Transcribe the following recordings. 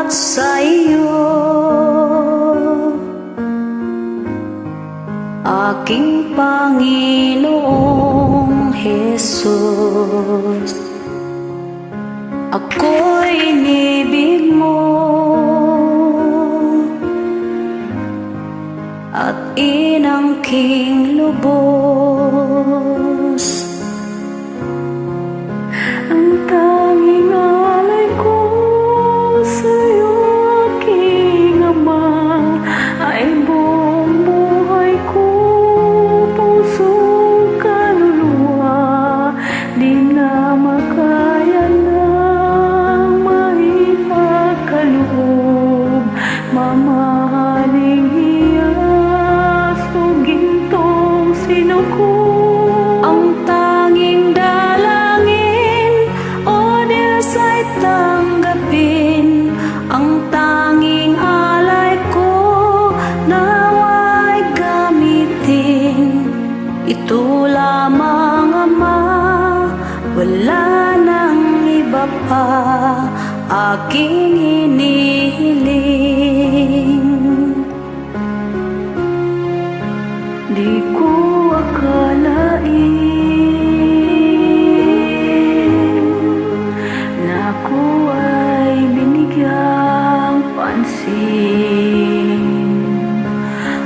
sa iyo, aking Panginoong Jesus. Ako'y inibig mo at inangking lubos. Ang tanging alay ko sa'yo, aking Ama, ay buong buhay ko, puso, kaluluwa. Di na makaya ng maipagkaloob, mamahaling hiyas o gintong sinuko. Ang tanging dalangin, O Diyos, ay tanggapin. Ang tanging alay ko, nawa'y gamitin. Ito lamang, Ama, wala nang iba pa, aking hinihiling. Di ko akalain na ako ay binigyang pansin.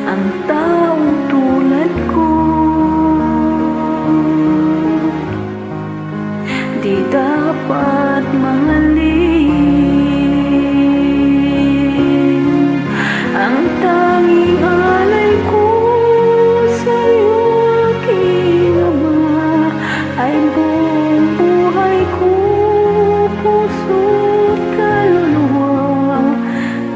Ang taong tulad ko di dapat mahalin. Ang tanging alay ko sa'yo, aking Ama, ay buong buhay ko, puso't kaluluwa.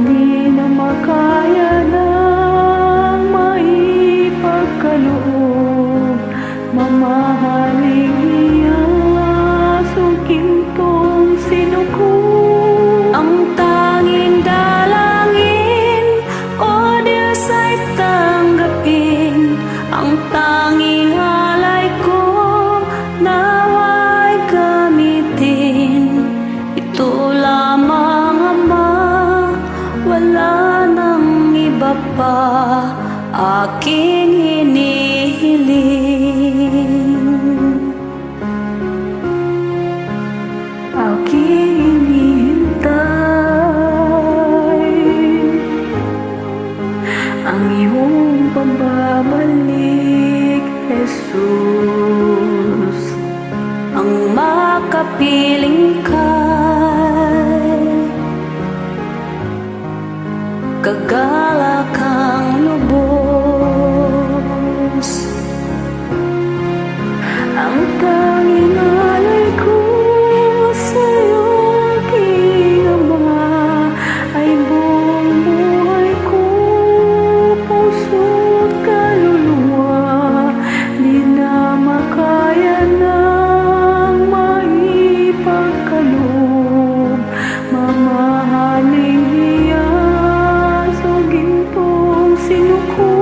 Di na makaya ng maipagkaloob, mamahaling hiyas o gintong sinuko. Ang tanging dalangin, O Diyos, ay tanggapin. Ang tanging alay ko, nawa'y gamitin. Ito lamang, Ama, wala nang iba pa, aking hinihiling. Aking hinihintay ang iyong pagbabalik, Jesus. Ang makapiling kay kagalakang lubos. Ang tanging alay ko sa'yo, aking Ama, ay buong buhay ko, puso't kaluluwa. Di na makaya ng maipagkaloob, mamahaling hiyas o gintong sinuko.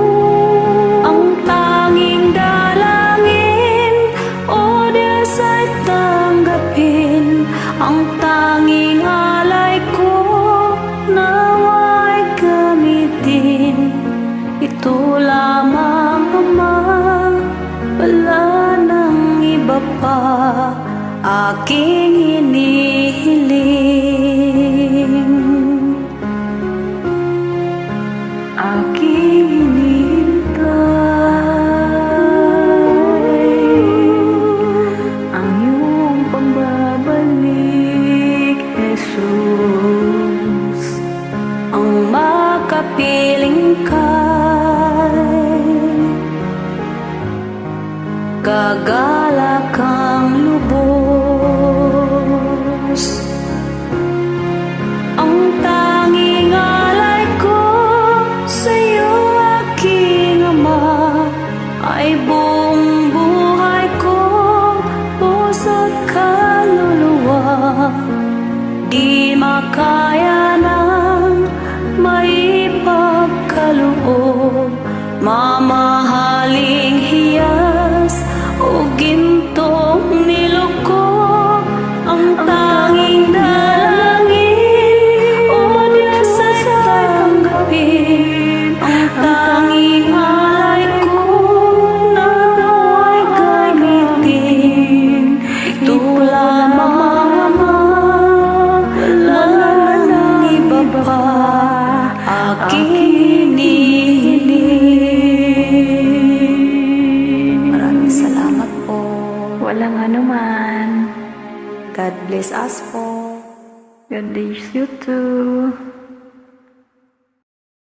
Ang tanging dalangin, O Diyos, ay tanggapin. Ang tanging alay ko, nawa'y gamitin. Ito lamang, Ama, wala nang iba pa, aking hinihiling. Aking hinihintay ang iyong pagbabalik, Jesus. Ang makapiling kay kagalakang lubos. Ang tanging alay ko sa'yo, aking Ama, ay buong buhay ko, puso't kaluluwa. Di makaya ng maipagkaloob, mamahaling hiyas o gintong us po. God bless you too.